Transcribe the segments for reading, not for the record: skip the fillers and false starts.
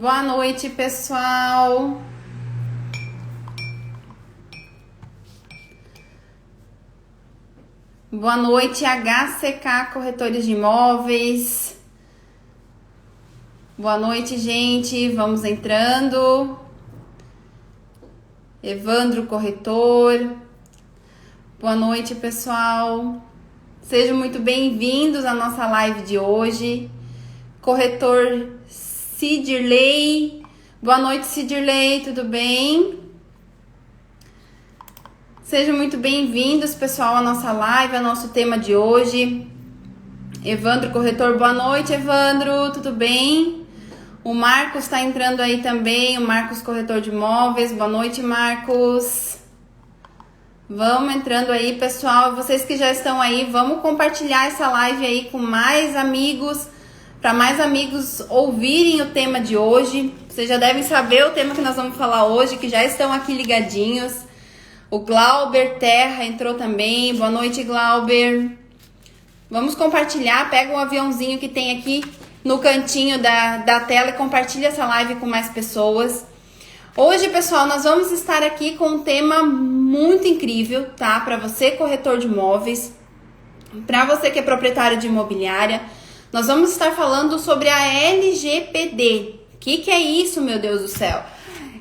Boa noite, pessoal. Boa noite, HCK Corretores de Imóveis. Boa noite, gente. Vamos entrando. Evandro Corretor. Boa noite, pessoal. Sejam muito bem-vindos à nossa live de hoje. Corretor Cidirley. Boa noite, Cidirley. Tudo bem? Sejam muito bem-vindos, pessoal, à nossa live, ao nosso tema de hoje. Evandro Corretor, boa noite, Evandro, tudo bem? O Marcos está entrando aí também, o Marcos Corretor de Imóveis, boa noite, Marcos. Vamos entrando aí, pessoal, vocês que já estão aí, vamos compartilhar essa live aí com mais amigos, para mais amigos ouvirem o tema de hoje. Vocês já devem saber o tema que nós vamos falar hoje, que já estão aqui ligadinhos. O Glauber Terra entrou também. Boa noite, Glauber. Vamos compartilhar. Pega um aviãozinho que tem aqui no cantinho da tela e compartilha essa live com mais pessoas. Hoje, pessoal, nós vamos estar aqui com um tema muito incrível, tá? Para você, corretor de imóveis, para você que é proprietário de imobiliária, nós vamos estar falando sobre a LGPD. O que é isso, meu Deus do céu?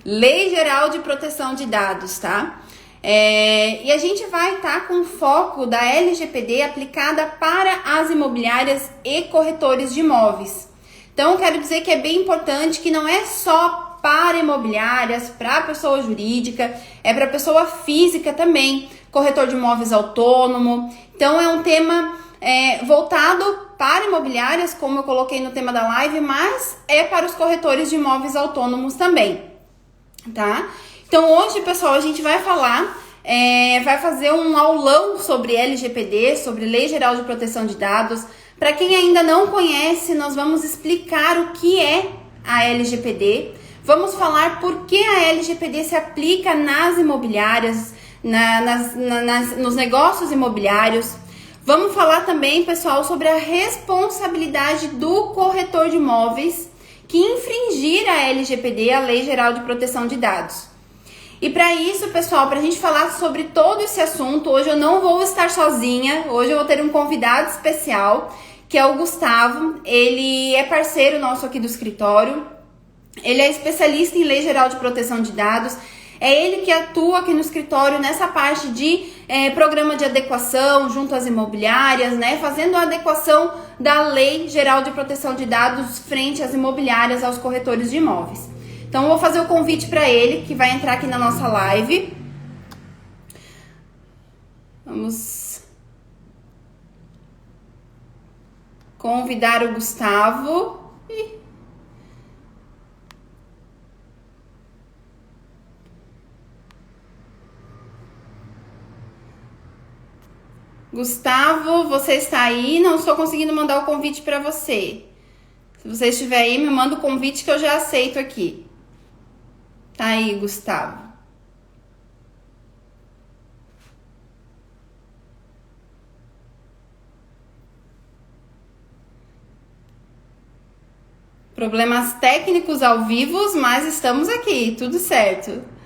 Lei Geral de Proteção de Dados, tá? E a gente vai estar com foco da LGPD aplicada para as imobiliárias e corretores de imóveis. Então, eu quero dizer que é bem importante que não é só para imobiliárias, para pessoa jurídica, é para pessoa física também, corretor de imóveis autônomo. Então, é um tema voltado para imobiliárias, como eu coloquei no tema da live, mas é para os corretores de imóveis autônomos também, tá? Então hoje, pessoal, a gente vai falar, vai fazer um aulão sobre LGPD, sobre Lei Geral de Proteção de Dados. Para quem ainda não conhece, nós vamos explicar o que é a LGPD. Vamos falar por que a LGPD se aplica nas imobiliárias, nos negócios imobiliários. Vamos falar também, pessoal, sobre a responsabilidade do corretor de imóveis que infringir a LGPD, a Lei Geral de Proteção de Dados. E para isso, pessoal, para a gente falar sobre todo esse assunto, hoje eu não vou estar sozinha, hoje eu vou ter um convidado especial, que é o Gustavo. Ele é parceiro nosso aqui do escritório, ele é especialista em Lei Geral de Proteção de Dados, é ele que atua aqui no escritório nessa parte de programa de adequação junto às imobiliárias, né, fazendo a adequação da Lei Geral de Proteção de Dados frente às imobiliárias, aos corretores de imóveis. Então, eu vou fazer o convite para ele, que vai entrar aqui na nossa live. Vamos convidar o Gustavo. Gustavo, você está aí? Não estou conseguindo mandar o convite para você. Se você estiver aí, me manda o convite que eu já aceito aqui. Tá aí, Gustavo. Problemas técnicos ao vivo, mas estamos aqui, tudo certo.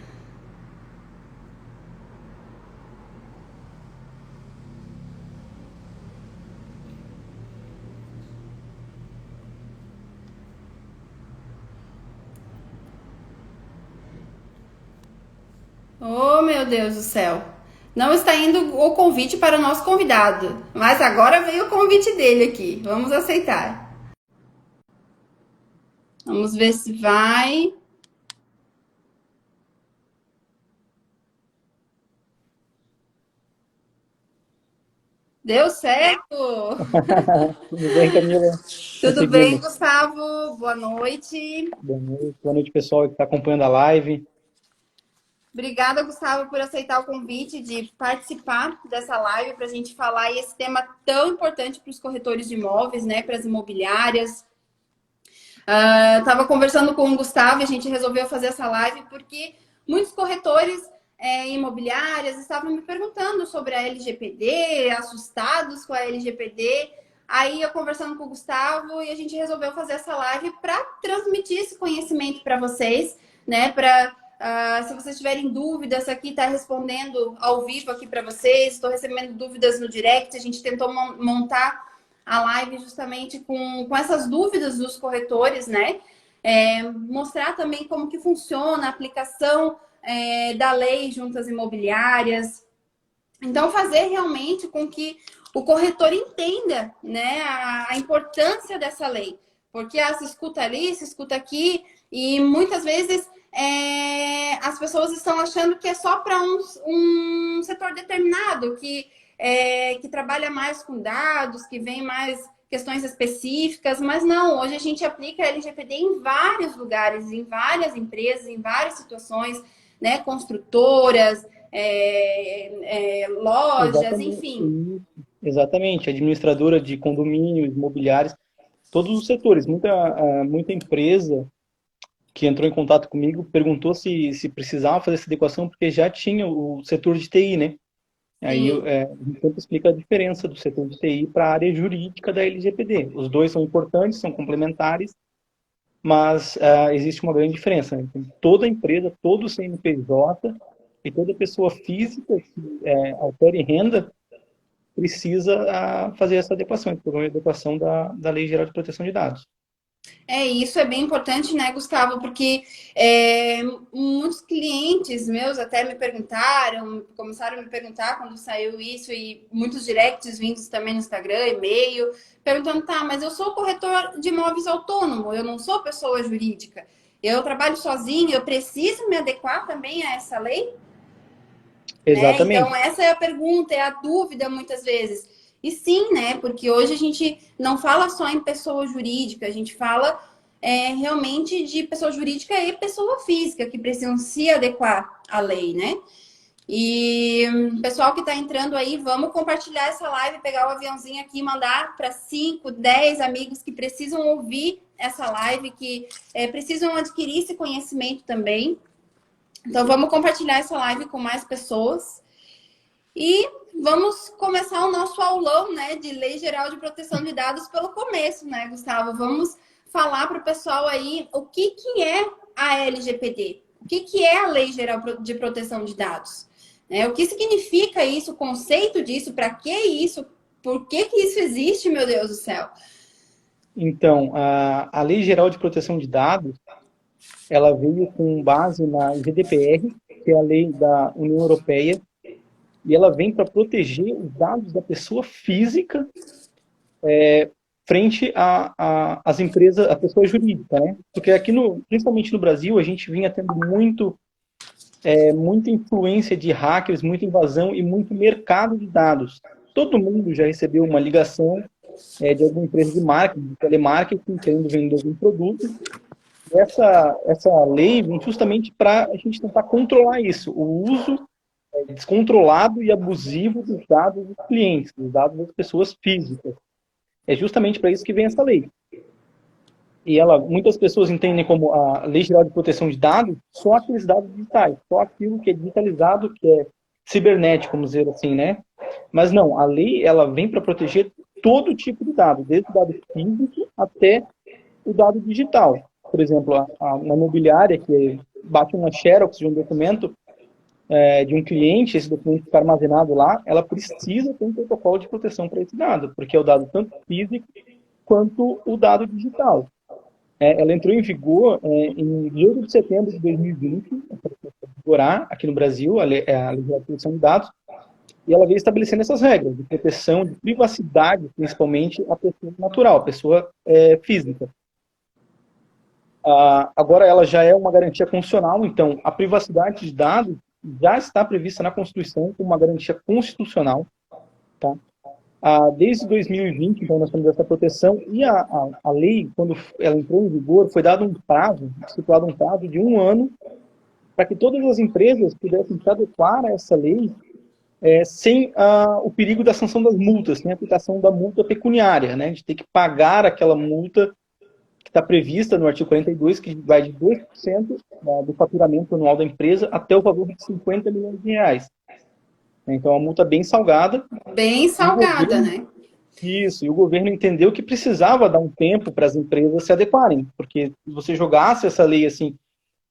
Oh, meu Deus do céu. Não está indo o convite para o nosso convidado, mas agora veio o convite dele aqui. Vamos aceitar. Vamos ver se vai. Deu certo! Tudo bem, Camila? Tudo bem, Conseguimos. Gustavo? Boa noite. Boa noite, pessoal que está acompanhando a live. Obrigada, Gustavo, por aceitar o convite de participar dessa live para a gente falar esse tema tão importante para os corretores de imóveis, né, para as imobiliárias. Estava conversando com o Gustavo e a gente resolveu fazer essa live porque muitos corretores imobiliárias estavam me perguntando sobre a LGPD, assustados com a LGPD. Aí eu conversando com o Gustavo e a gente resolveu fazer essa live para transmitir esse conhecimento para vocês, né? Para se vocês tiverem dúvidas, aqui está respondendo ao vivo aqui para vocês. Estou recebendo dúvidas no direct. A gente tentou montar a live justamente com essas dúvidas dos corretores, né? Mostrar também como que funciona a aplicação da lei juntas imobiliárias. Então, fazer realmente com que o corretor entenda, né, a importância dessa lei. Porque se escuta ali, se escuta aqui, e muitas vezes as pessoas estão achando que é só para um setor determinado, que trabalha mais com dados, que vem mais questões específicas, mas não, hoje a gente aplica a LGPD em vários lugares, em várias empresas, em várias situações, né, construtoras, lojas, Exatamente. enfim. Exatamente, administradora de condomínios, imobiliários, todos os setores. Muita empresa que entrou em contato comigo perguntou se precisava fazer essa adequação, porque já tinha o setor de TI, né? Aí Sim. a gente sempre explica a diferença do setor de TI para a área jurídica da LGPD. Os dois são importantes, são complementares, mas existe uma grande diferença, né? Então, toda empresa, todo CNPJ e toda pessoa física que opere renda precisa fazer essa adequação, esse programa de adequação da Lei Geral de Proteção de Dados. Isso é bem importante, né, Gustavo? Porque muitos clientes meus até me perguntaram, começaram a me perguntar quando saiu isso, e muitos directs vindos também no Instagram, e-mail, perguntando, tá, mas eu sou corretor de imóveis autônomo, eu não sou pessoa jurídica. Eu trabalho sozinho, eu preciso me adequar também a essa lei? Né? Então, Exatamente. essa é a pergunta, é a dúvida muitas vezes. E sim, né? Porque hoje a gente não fala só em pessoa jurídica, a gente fala realmente de pessoa jurídica e pessoa física que precisam se adequar à lei, né? E pessoal que está entrando aí, vamos compartilhar essa live, pegar o aviãozinho aqui e mandar para 5, 10 amigos que precisam ouvir essa live, que precisam adquirir esse conhecimento também. Então, vamos compartilhar essa live com mais pessoas. E vamos começar o nosso aulão, né, de Lei Geral de Proteção de Dados pelo começo, né, Gustavo? Vamos falar para o pessoal aí o que é a LGPD, o que é a Lei Geral de Proteção de Dados, né? O que significa isso, o conceito disso, para que isso, por que isso existe, meu Deus do céu? Então, a Lei Geral de Proteção de Dados, ela veio com base na GDPR, que é a lei da União Europeia, e ela vem para proteger os dados da pessoa física frente às empresas, à pessoa jurídica, né? Porque aqui, principalmente no Brasil, a gente vinha tendo muita influência de hackers, muita invasão e muito mercado de dados. Todo mundo já recebeu uma ligação de alguma empresa de marketing, de telemarketing, querendo vender algum produto. Essa lei vem justamente para a gente tentar controlar isso, o uso descontrolado e abusivo dos dados dos clientes, dos dados das pessoas físicas. É justamente para isso que vem essa lei. E muitas pessoas entendem como a Lei Geral de Proteção de Dados só aqueles dados digitais, só aquilo que é digitalizado, que é cibernético, vamos dizer assim, né? Mas não, a lei ela vem para proteger todo tipo de dado, desde o dado físico até o dado digital. Por exemplo, uma imobiliária que bate uma xerox de um documento de um cliente, esse documento fica armazenado lá, ela precisa ter um protocolo de proteção para esse dado, porque é o dado tanto físico quanto o dado digital. Ela entrou em vigor em 18 de setembro de 2020, vigorar aqui no Brasil, a Lei de Proteção de Dados, e ela veio estabelecendo essas regras de proteção, de privacidade, principalmente a pessoa natural, a pessoa física. Agora, ela já é uma garantia constitucional, então a privacidade de dados já está prevista na Constituição como uma garantia constitucional. Tá? Desde 2020, então, nós temos essa proteção, e a lei, quando ela entrou em vigor, foi dado um prazo, estipulado um prazo de 1 ano, para que todas as empresas pudessem se adequar a essa lei sem o perigo da sanção das multas, sem a aplicação da multa pecuniária, né, de ter que pagar aquela multa que está prevista no artigo 42, que vai de 2% do faturamento anual da empresa até o valor de 50 milhões de reais. Então, é uma multa bem salgada. Bem salgada, né? Isso, e o governo entendeu que precisava dar um tempo para as empresas se adequarem, porque se você jogasse essa lei assim,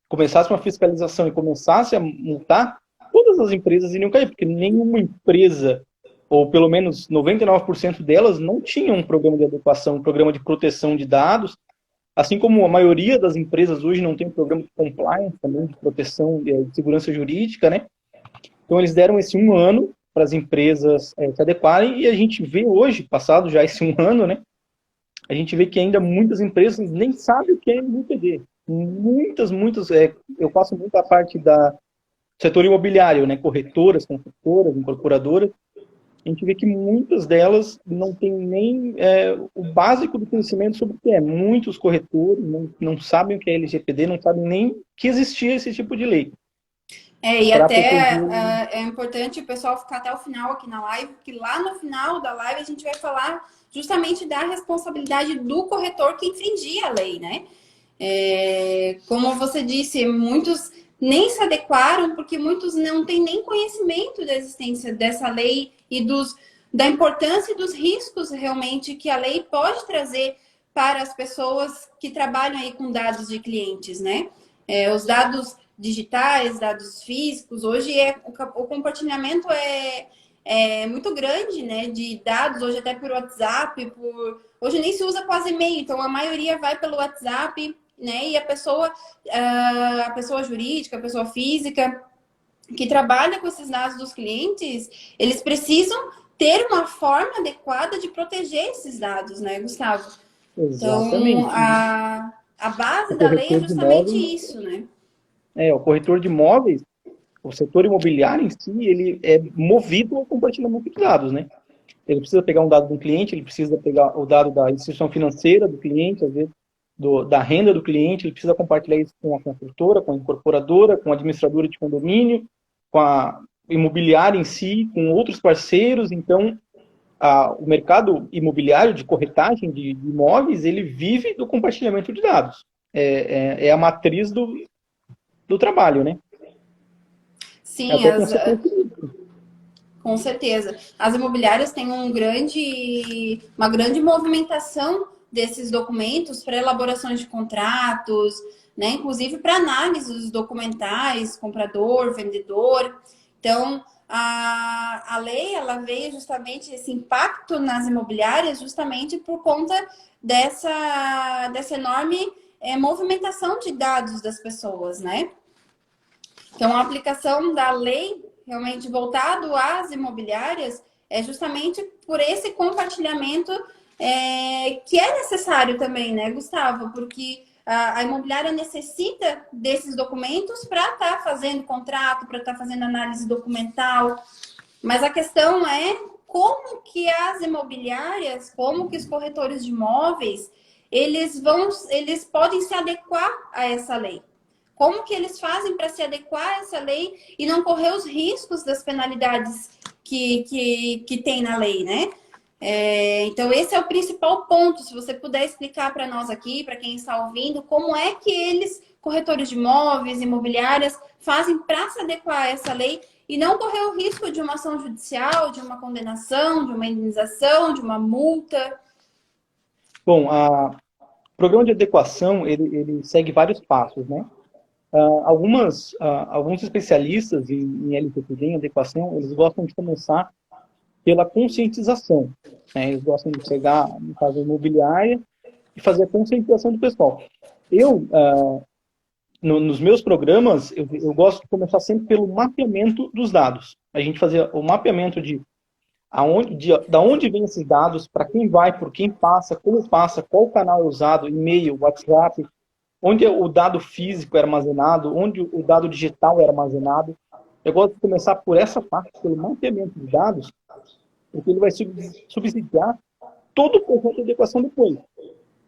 começasse uma fiscalização e começasse a multar, todas as empresas iriam cair, porque nenhuma empresa, ou pelo menos 99% delas, não tinham um programa de adequação, um programa de proteção de dados, assim como a maioria das empresas hoje não tem um programa de compliance também, de proteção de segurança jurídica, né? Então eles deram esse 1 ano para as empresas se adequarem, e a gente vê hoje, passado já esse 1 ano, né? A gente vê que ainda muitas empresas nem sabem o que é LGPD. Muitas, eu faço muita parte da setor imobiliário, né? Corretoras, construtoras, incorporadoras. A gente vê que muitas delas não têm nem o básico do conhecimento sobre o que é. Muitos corretores não sabem o que é LGPD, não sabem nem que existia esse tipo de lei. E até é importante o pessoal ficar até o final aqui na live, porque lá no final da live a gente vai falar justamente da responsabilidade do corretor que infringir a lei, né? Como você disse, muitos nem se adequaram, porque muitos não têm nem conhecimento da existência dessa lei e da importância e dos riscos realmente que a lei pode trazer para as pessoas que trabalham aí com dados de clientes, né? Os dados digitais, dados físicos, hoje o compartilhamento é muito grande, né? De dados, hoje até por WhatsApp, hoje nem se usa quase e-mail, então a maioria vai pelo WhatsApp, né? E a pessoa jurídica, a pessoa física que trabalha com esses dados dos clientes, eles precisam ter uma forma adequada de proteger esses dados, né, Gustavo? Exatamente. Então, a base da lei é justamente isso, né? O corretor de imóveis, o setor imobiliário em si, ele é movido ao compartilhamento de dados, né? Ele precisa pegar um dado de um cliente, ele precisa pegar o dado da instituição financeira do cliente, às vezes da renda do cliente, ele precisa compartilhar isso com a construtora, com a incorporadora, com a administradora de condomínio, com a imobiliária em si, com outros parceiros. Então, o mercado imobiliário de corretagem de imóveis, ele vive do compartilhamento de dados. É a matriz do trabalho, né? Sim, com certeza. As imobiliárias têm uma grande movimentação desses documentos para elaborações de contratos, né? Inclusive para análise dos documentais, comprador, vendedor. Então, a lei, ela veio justamente esse impacto nas imobiliárias justamente por conta dessa enorme movimentação de dados das pessoas, né? Então, a aplicação da lei realmente voltado às imobiliárias é justamente por esse compartilhamento que é necessário também, né, Gustavo? Porque a imobiliária necessita desses documentos para estar fazendo contrato, para estar fazendo análise documental. Mas a questão é como que as imobiliárias, como que os corretores de imóveis, eles podem se adequar a essa lei. Como que eles fazem para se adequar a essa lei e não correr os riscos das penalidades que tem na lei, né? Então, esse é o principal ponto. Se você puder explicar para nós aqui, para quem está ouvindo, como é que eles, corretores de imóveis, imobiliárias, fazem para se adequar a essa lei e não correr o risco de uma ação judicial, de uma condenação, de uma indenização, de uma multa. Bom, o programa de adequação, ele segue vários passos, né? Alguns especialistas em LGPD, em adequação, eles gostam de começar pela conscientização, né? Eles gostam de chegar, no caso imobiliária, e fazer a conscientização do pessoal. Nos meus programas, eu gosto de começar sempre pelo mapeamento dos dados. A gente fazer o mapeamento da onde vem esses dados, para quem vai, por quem passa, como passa, qual canal é usado, e-mail, WhatsApp, onde o dado físico é armazenado, onde o dado digital é armazenado. Eu gosto de começar por essa parte, pelo mapeamento de dados, porque ele vai subsidiar todo o processo de adequação depois.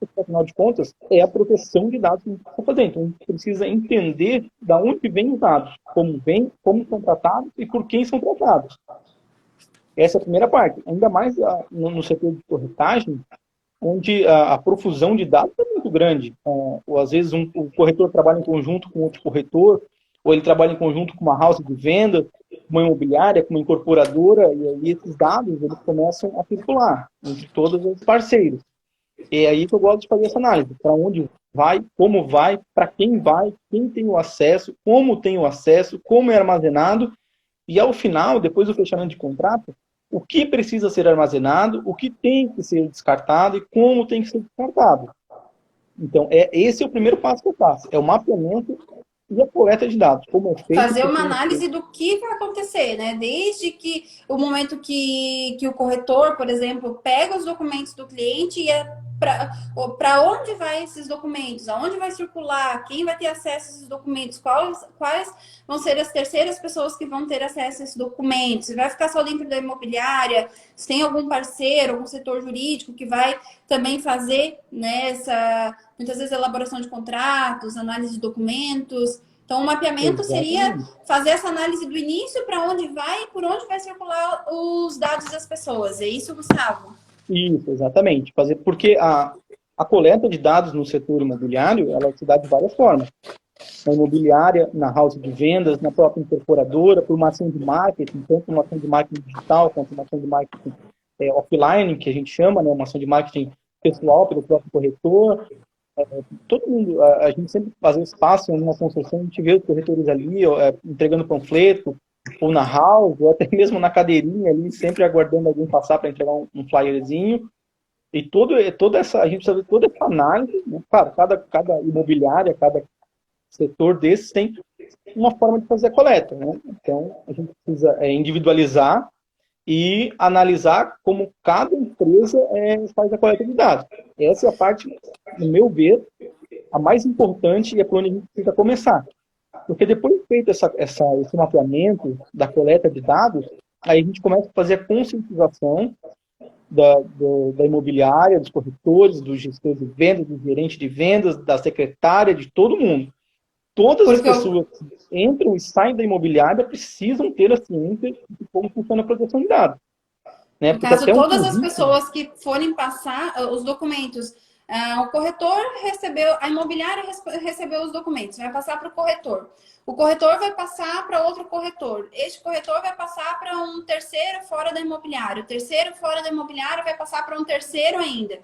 Porque, afinal de contas, é a proteção de dados que a gente está fazendo. Então, a gente precisa entender de onde vêm os dados, como vêm, como são tratados e por quem são tratados. Essa é a primeira parte. Ainda mais no setor de corretagem, onde a profusão de dados é muito grande. Ou, às vezes, o corretor trabalha em conjunto com outro corretor, ou ele trabalha em conjunto com uma house de venda. uma imobiliária, com uma incorporadora, e aí esses dados eles começam a circular entre todos os parceiros. E é aí que eu gosto de fazer essa análise, para onde vai, para quem vai, quem tem o acesso, como tem o acesso, como é armazenado, e ao final, depois do fechamento de contrato, o que precisa ser armazenado, o que tem que ser descartado e como tem que ser descartado. Então, esse é o primeiro passo que eu faço, é o mapeamento e a coleta de dados. Como é feito, fazer uma análise do que vai acontecer, né? Desde que o momento que o corretor, por exemplo, pega os documentos do cliente e para onde vai esses documentos, aonde vai circular, quem vai ter acesso a esses documentos, quais vão ser as terceiras pessoas que vão ter acesso a esses documentos, se vai ficar só dentro da imobiliária, se tem algum parceiro, algum setor jurídico que vai também fazer, né, muitas vezes elaboração de contratos, análise de documentos. Então, o mapeamento seria fazer essa análise do início para onde vai e por onde vai circular os dados das pessoas. É isso, Gustavo? Isso, exatamente. Porque a coleta de dados no setor imobiliário, ela se dá de várias formas. Na imobiliária, na house de vendas, na própria incorporadora, por uma ação de marketing, tanto uma ação de marketing digital quanto uma ação de marketing offline, que a gente chama, né, uma ação de marketing pessoal pelo próprio corretor. Todo mundo, a gente sempre faz espaço em uma construção, a gente vê os corretores ali entregando panfleto, ou na house, ou até mesmo na cadeirinha ali, sempre aguardando alguém passar para entregar um flyerzinho. E a gente precisa ver toda essa análise, né? Claro, cada imobiliária, cada setor desses tem uma forma de fazer a coleta, né? Então, a gente precisa individualizar e analisar como cada empresa faz a coleta de dados. Essa é a parte, no meu ver, a mais importante e é por onde a gente precisa começar. Porque depois de feito esse mapeamento da coleta de dados, aí a gente começa a fazer a conscientização da imobiliária, dos corretores, dos gestores de vendas, do gerente de vendas, da secretária, de todo mundo. Todas as pessoas que entram e saem da imobiliária precisam ter a ciência de como funciona a proteção de dados. Né? No caso, todas as pessoas que forem passar os documentos, o corretor recebeu, a imobiliária recebeu os documentos, vai passar para o corretor vai passar para outro corretor, este corretor vai passar para um terceiro fora da imobiliária, o terceiro fora da imobiliária vai passar para um terceiro ainda.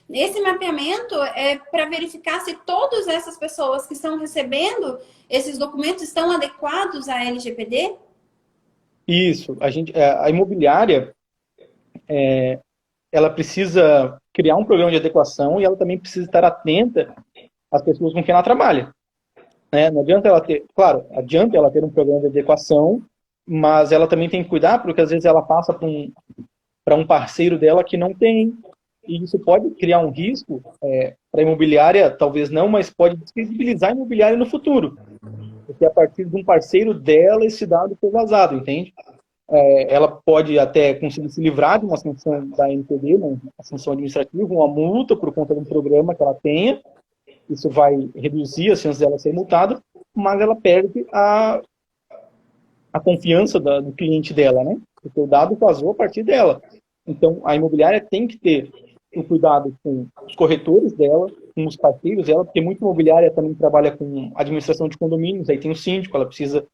Esse mapeamento é para verificar se todas essas pessoas que estão recebendo esses documentos estão adequados à LGPD? Isso, a imobiliária ela precisa criar um programa de adequação e ela também precisa estar atenta às pessoas com quem ela trabalha. Né? Não adianta ela ter, claro, adianta ela ter um programa de adequação, mas ela também tem que cuidar, porque às vezes ela passa para um parceiro dela que não tem, e isso pode criar um risco para a imobiliária, talvez não, mas pode descredibilizar a imobiliária no futuro, porque a partir de um parceiro dela esse dado foi vazado, entende? Ela pode até conseguir se livrar de uma sanção da NPD, né, uma sanção administrativa, uma multa por conta de um programa que ela tenha. Isso vai reduzir as chances dela ser multada, mas ela perde a confiança do cliente dela, né? Porque o dado vazou a partir dela. Então, a imobiliária tem que ter o cuidado com os corretores dela, com os parceiros dela, porque muita imobiliária também trabalha com administração de condomínios, aí tem o síndico, ela precisa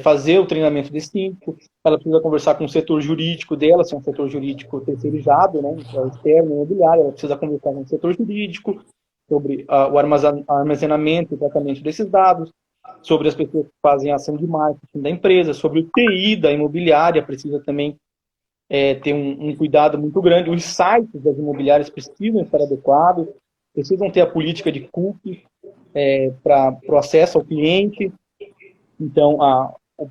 fazer o treinamento desse síndico, ela precisa conversar com o setor jurídico dela, se é um setor jurídico terceirizado, né, externo, imobiliário, ela precisa conversar com o setor jurídico sobre o armazenamento e tratamento desses dados, sobre as pessoas que fazem a ação de marketing da empresa, sobre o TI da imobiliária, precisa também ter um cuidado muito grande. Os sites das imobiliárias precisam estar adequados, precisam ter a política de cookie para o acesso ao cliente. Então,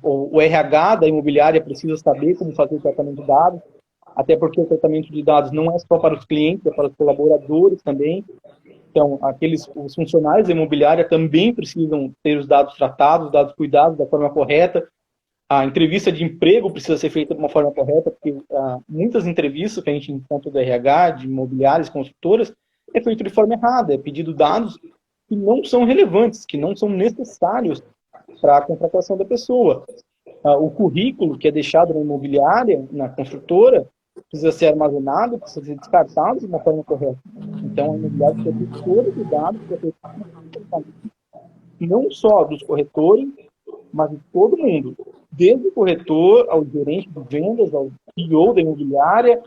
o RH da imobiliária precisa saber como fazer o tratamento de dados, até porque o tratamento de dados não é só para os clientes, é para os colaboradores também. Então, os funcionários da imobiliária também precisam ter os dados tratados, os dados cuidados da forma correta. A entrevista de emprego precisa ser feita de uma forma correta, porque muitas entrevistas que a gente encontra do RH, de imobiliárias, construtoras, é feito de forma errada, é pedido dados que não são relevantes, que não são necessários para a contratação da pessoa. O currículo que é deixado na imobiliária, na construtora, precisa ser armazenado, precisa ser descartado de uma forma correta. Então, a imobiliária precisa ter todo o cuidado, precisa ter não só dos corretores, mas de todo mundo, desde o corretor, ao gerente de vendas, ao CEO da imobiliária,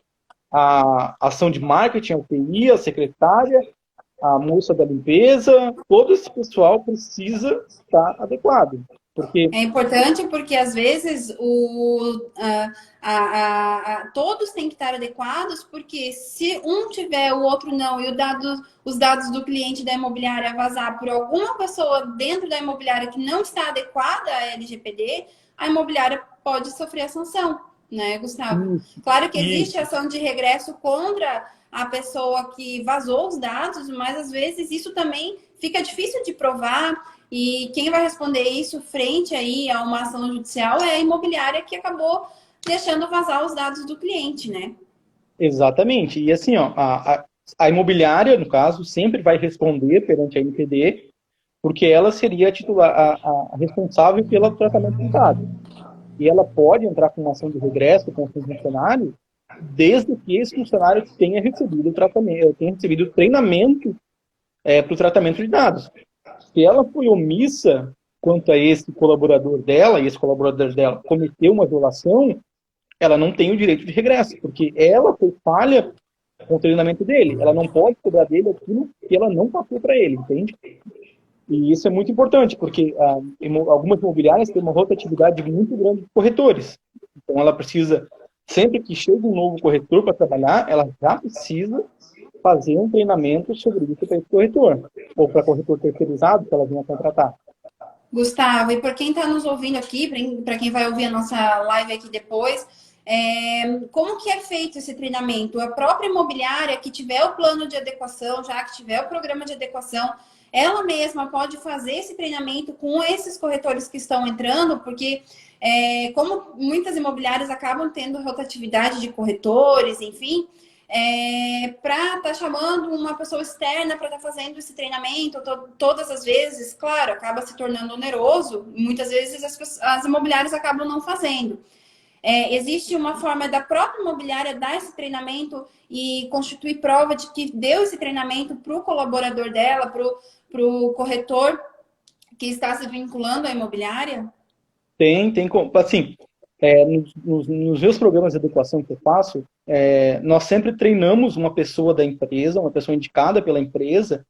a ação de marketing, a TI, a secretária, a moça da limpeza, todo esse pessoal precisa estar adequado. Porque É importante porque, às vezes, todos têm que estar adequados, porque se um tiver, o outro não, e os dados do cliente da imobiliária vazar por alguma pessoa dentro da imobiliária que não está adequada à LGPD, a imobiliária pode sofrer a sanção, né, Gustavo? Claro que existe ação de regresso contra a pessoa que vazou os dados, mas, às vezes, isso também fica difícil de provar. E quem vai responder isso frente aí a uma ação judicial é a imobiliária que acabou deixando vazar os dados do cliente, né? Exatamente. E assim, ó, a imobiliária, no caso, sempre vai responder perante a NPD, porque ela seria a responsável pelo tratamento do dado. E ela pode entrar com uma ação de regresso contra o funcionário, desde que esse funcionário tenha recebido o tratamento, tenha recebido o treinamento para o tratamento de dados. Se ela foi omissa quanto a esse colaborador dela, e esse colaborador dela cometeu uma violação, ela não tem o direito de regresso, porque ela foi falha com o treinamento dele. Ela não pode cobrar dele aquilo que ela não passou para ele, entende? E isso é muito importante, porque algumas imobiliárias têm uma rotatividade muito grande de corretores. Então, ela precisa, sempre que chega um novo corretor para trabalhar, ela já precisa fazer um treinamento sobre isso para esse corretor, ou para corretor terceirizado, que ela venha contratar. Gustavo, e por quem está nos ouvindo aqui, para quem vai ouvir a nossa live aqui depois, como que é feito esse treinamento? A própria imobiliária que tiver o plano de adequação, já que tiver o programa de adequação, ela mesma pode fazer esse treinamento com esses corretores que estão entrando, porque como muitas imobiliárias acabam tendo rotatividade de corretores, enfim, para estar chamando uma pessoa externa para estar fazendo esse treinamento todas as vezes, claro, acaba se tornando oneroso, muitas vezes as imobiliárias acabam não fazendo. Existe uma forma da própria imobiliária dar esse treinamento e constituir prova de que deu esse treinamento para o colaborador dela, para o corretor que está se vinculando à imobiliária? Tem, assim, nos meus programas de adequação que eu faço, nós sempre treinamos uma pessoa da empresa, uma pessoa indicada pela empresa,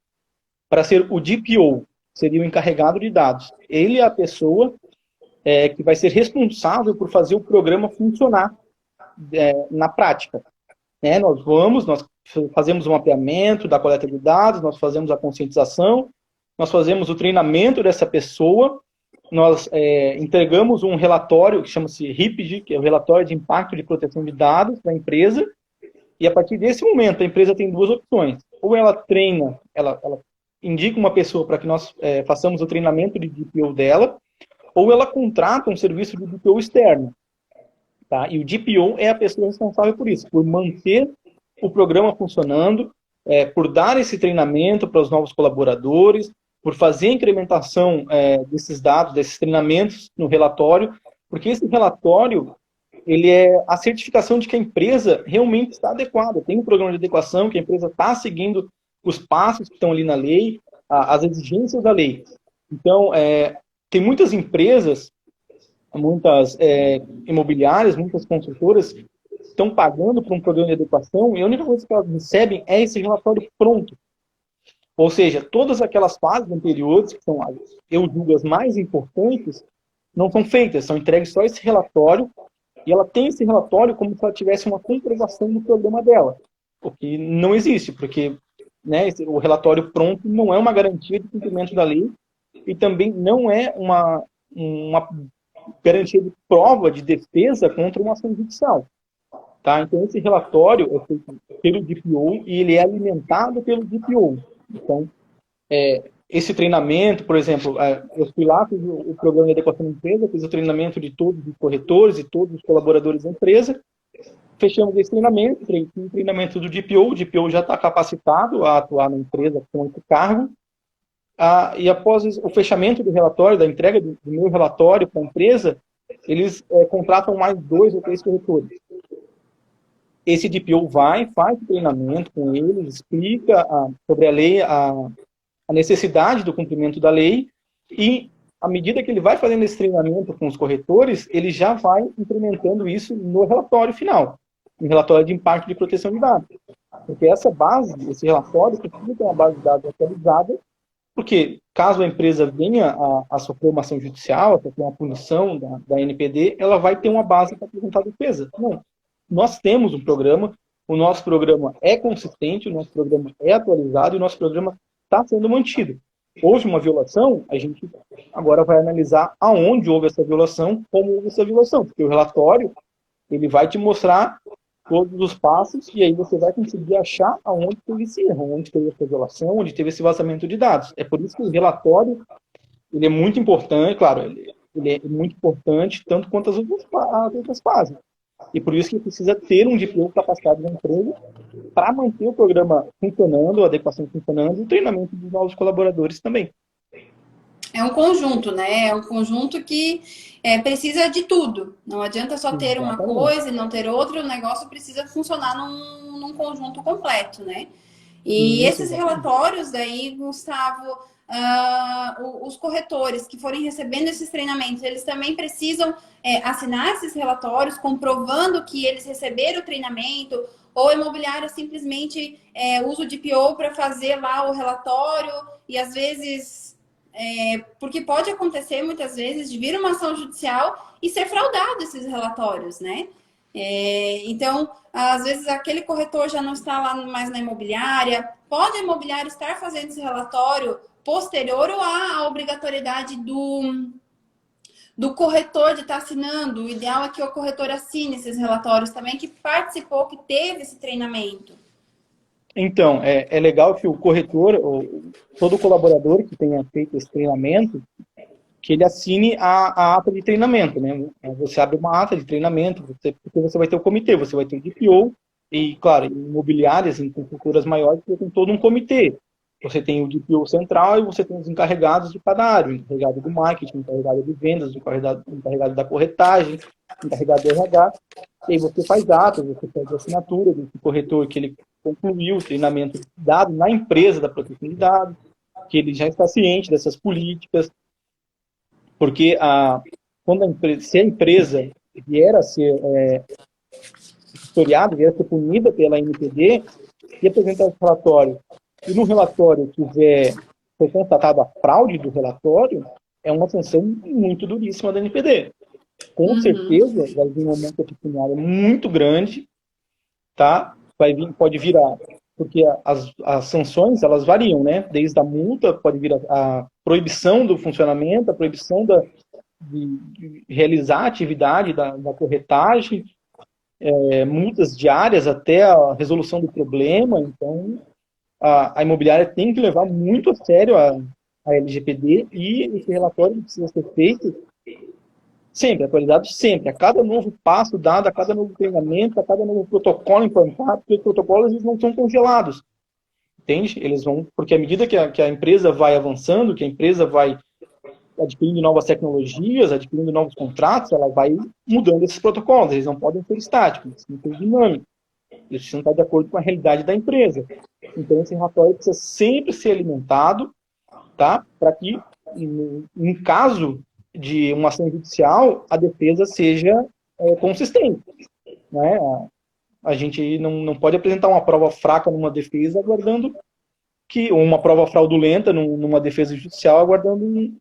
para ser o DPO, seria o encarregado de dados. Ele é a pessoa que vai ser responsável por fazer o programa funcionar na prática. Nós fazemos o mapeamento da coleta de dados, nós fazemos a conscientização, nós fazemos o treinamento dessa pessoa, nós entregamos um relatório que chama-se RIPD, que é o Relatório de Impacto de Proteção de Dados da empresa, e a partir desse momento a empresa tem duas opções. Ou ela treina, ela indica uma pessoa para que nós façamos o treinamento de DPO dela, ou ela contrata um serviço de DPO externo. Tá? E o DPO é a pessoa responsável por isso, por manter o programa funcionando, por dar esse treinamento para os novos colaboradores, por fazer a incrementação desses dados, desses treinamentos no relatório, porque esse relatório ele é a certificação de que a empresa realmente está adequada, tem um programa de adequação, que a empresa está seguindo os passos que estão ali na lei, as exigências da lei. Então, tem muitas empresas, muitas imobiliárias, muitas construtoras estão pagando por um programa de adequação e a única coisa que elas recebem é esse relatório pronto. Ou seja, todas aquelas fases anteriores, que são, eu julgo, as mais importantes, não são feitas, são entregues só esse relatório, e ela tem esse relatório como se ela tivesse uma comprovação do programa dela, o que não existe, porque o relatório pronto não é uma garantia de cumprimento da lei, e também não é uma garantia de prova de defesa contra uma ação judicial. Tá? Então, esse relatório é feito pelo DPO e ele é alimentado pelo DPO. Então, esse treinamento, por exemplo, eu fui lá, fiz o programa de adequação da empresa, fiz o treinamento de todos os corretores e todos os colaboradores da empresa, fechamos esse treinamento, o treinamento do DPO, o DPO já está capacitado a atuar na empresa com esse cargo, e após o fechamento do relatório, da entrega do meu relatório para a empresa, eles contratam mais 2 ou 3 corretores. Esse DPO faz o treinamento com eles, explica sobre a lei, a necessidade do cumprimento da lei, e à medida que ele vai fazendo esse treinamento com os corretores, ele já vai implementando isso no relatório final, no relatório de impacto de proteção de dados. Porque essa base, esse relatório, precisa ter uma base de dados atualizada, porque caso a empresa venha a sofrer uma ação judicial, a sofrer uma punição da NPD, ela vai ter uma base para apresentar a defesa. Não, nós temos um programa, o nosso programa é consistente, o nosso programa é atualizado e o nosso programa está sendo mantido. Houve uma violação, a gente agora vai analisar aonde houve essa violação, como houve essa violação, porque o relatório ele vai te mostrar todos os passos e aí você vai conseguir achar aonde teve esse erro, onde teve essa violação, onde teve esse vazamento de dados. É por isso que o relatório ele é muito importante, claro, ele é muito importante tanto quanto as outras fases. E por isso que precisa ter um DPO capacitado na empresa para manter o programa funcionando, a adequação funcionando e o treinamento dos novos colaboradores também. É um conjunto, né? É um conjunto que precisa de tudo. Não adianta só ter uma coisa e não ter outra, o negócio precisa funcionar num conjunto completo, né? E esses relatórios daí, Gustavo, os corretores que forem recebendo esses treinamentos, eles também precisam assinar esses relatórios comprovando que eles receberam o treinamento, ou a imobiliária simplesmente usa o DPO para fazer lá o relatório e às vezes... porque pode acontecer muitas vezes de vir uma ação judicial e ser fraudado esses relatórios, né? Então, às vezes aquele corretor já não está lá mais na imobiliária, pode a imobiliária estar fazendo esse relatório posterior ou há a obrigatoriedade do corretor de estar assinando. O ideal é que o corretor assine esses relatórios também, que participou, que teve esse treinamento. Então, é legal que o corretor, todo colaborador que tenha feito esse treinamento, que ele assine a ata de treinamento, né? Você abre uma ata de treinamento, porque você vai ter o comitê, você vai ter o DPO, e, claro, em imobiliárias, em consultoras maiores, você tem todo um comitê. Você tem o DPO central e você tem os encarregados de cada área, o encarregado do marketing, o encarregado de vendas, o encarregado da corretagem, o encarregado do RH, e aí você faz atas, você faz assinatura do corretor que ele concluiu o treinamento dado na empresa da proteção de dados, que ele já está ciente dessas políticas, porque se a empresa vier a ser historiada, vier a ser punida pela NPD e apresentar esse relatório, e no relatório for constatada a fraude do relatório, é uma sanção muito duríssima da NPD. Com certeza vai vir um aumento pecuniário muito grande, tá? Pode virar, porque as sanções, elas variam, né? Desde a multa, pode vir a proibição do funcionamento, a proibição de realizar a atividade da corretagem, multas diárias até a resolução do problema. Então, a imobiliária tem que levar muito a sério a LGPD e esse relatório precisa ser feito sempre, atualizado sempre, a cada novo passo dado, a cada novo treinamento, a cada novo protocolo implantado, porque os protocolos eles não são congelados, entende? Eles vão, porque à medida que a empresa vai avançando, que a empresa vai adquirindo novas tecnologias, adquirindo novos contratos, ela vai mudando esses protocolos, eles não podem ser estáticos, eles têm que ser dinâmicos, eles precisam estar de acordo com a realidade da empresa. Então esse relatório precisa sempre ser alimentado, tá? Para que, em caso de uma ação judicial, a defesa seja consistente, né? A gente não pode apresentar uma prova fraca numa defesa aguardando ou uma prova fraudulenta numa defesa judicial aguardando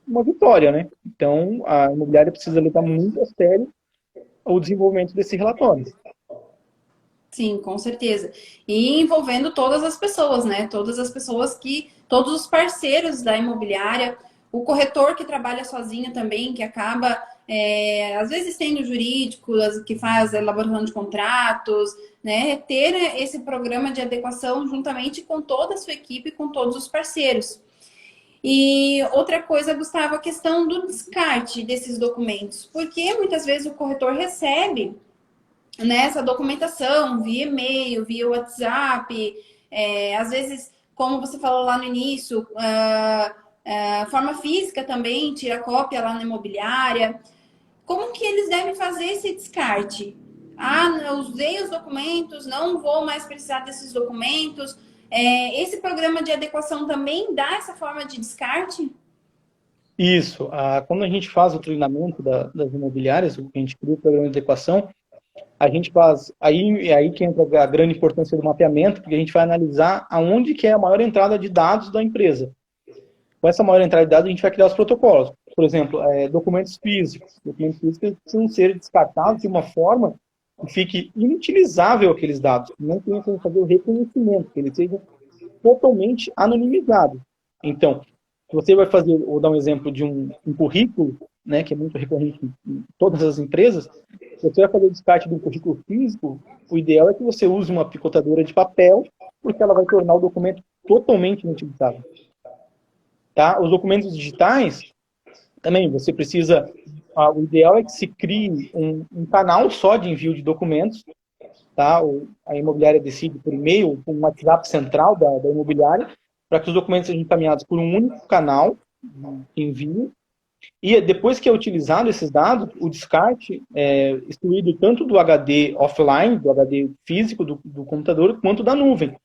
uma vitória, né? Então, a imobiliária precisa levar muito a sério o desenvolvimento desse relatório. Sim, com certeza. E envolvendo todas as pessoas, né? Todas as pessoas todos os parceiros da imobiliária, o corretor que trabalha sozinho também, que acaba, às vezes, tendo jurídico, que faz elaboração de contratos, né? Ter esse programa de adequação juntamente com toda a sua equipe, com todos os parceiros. E outra coisa, Gustavo, a questão do descarte desses documentos. Porque muitas vezes o corretor recebe essa documentação via e-mail, via WhatsApp, às vezes, como você falou lá no início, forma física também, tira cópia lá na imobiliária. Como que eles devem fazer esse descarte? Eu usei os documentos, não vou mais precisar desses documentos. Esse programa de adequação também dá essa forma de descarte? Isso. Quando a gente faz o treinamento das imobiliárias, a gente cria o programa de adequação, a gente faz, aí que entra a grande importância do mapeamento, porque a gente vai analisar aonde que é a maior entrada de dados da empresa. Com essa maior entrada de dados, a gente vai criar os protocolos. Por exemplo, documentos físicos. Documentos físicos precisam ser descartados de uma forma que fique inutilizável aqueles dados. Não tem como fazer o reconhecimento, que eles sejam totalmente anonimizados. Então, se você vai fazer, vou dar um exemplo de um currículo, né, que é muito recorrente em todas as empresas, se você vai fazer o descarte de um currículo físico, o ideal é que você use uma picotadora de papel, porque ela vai tornar o documento totalmente inutilizável. Tá? Os documentos digitais, também, você precisa... o ideal é que se crie um canal só de envio de documentos, tá? A imobiliária decide por e-mail, um WhatsApp central da imobiliária, para que os documentos sejam encaminhados por um único canal de envio. E depois que é utilizado esses dados, o descarte é excluído tanto do HD offline, do HD físico do computador, quanto da nuvem,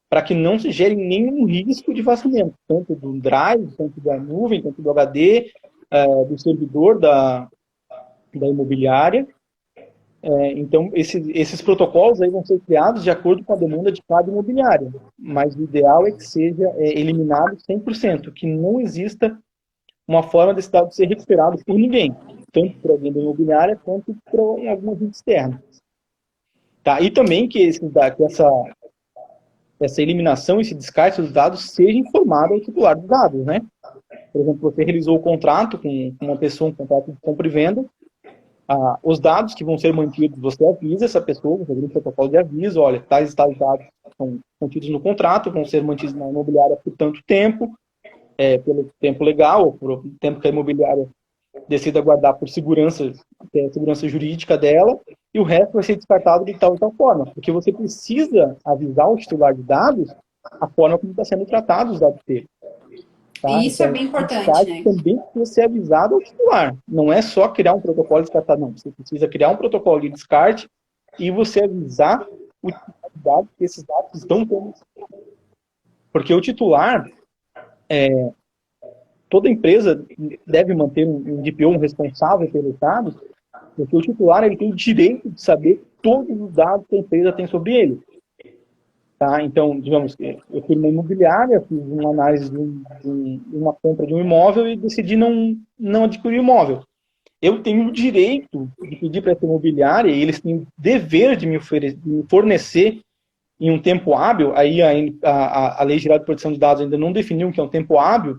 para que não se gere nenhum risco de vazamento, tanto do drive, tanto da nuvem, tanto do HD, do servidor da imobiliária. Então, esses protocolos aí vão ser criados de acordo com a demanda de cada imobiliária, mas o ideal é que seja eliminado 100%, que não exista uma forma desse dado ser recuperado por ninguém, tanto por alguém da imobiliária quanto por alguma gente externa. Tá? E também que essa eliminação, esse descarte dos dados seja informado ao titular dos dados, né? Por exemplo, você realizou o contrato com uma pessoa, um contrato de compra e venda, os dados que vão ser mantidos, você avisa essa pessoa, você abre um protocolo de aviso, olha, tais dados são mantidos no contrato, vão ser mantidos na imobiliária por tanto tempo, pelo tempo legal, ou por tempo que a imobiliária decida guardar por segurança, segurança jurídica dela, e o resto vai ser descartado de tal e tal forma, porque você precisa avisar o titular de dados a forma como está sendo tratado os dados dele. Tá? Isso então, é bem importante, né? Também precisa ser avisado ao titular. Não é só criar um protocolo de descartar, não. Você precisa criar um protocolo de descarte e você avisar o titular de dados que esses dados estão tendo. Porque o titular, toda empresa deve manter um DPO, um responsável pelos dados, porque o titular ele tem o direito de saber todos os dados que a empresa tem sobre ele. Tá? Então, digamos, eu fui numa imobiliária, fiz uma análise de uma compra de um imóvel e decidi não adquirir o imóvel. Eu tenho o direito de pedir para essa imobiliária, e eles têm o dever de me fornecer em um tempo hábil, aí a Lei Geral de Proteção de Dados ainda não definiu o que é um tempo hábil,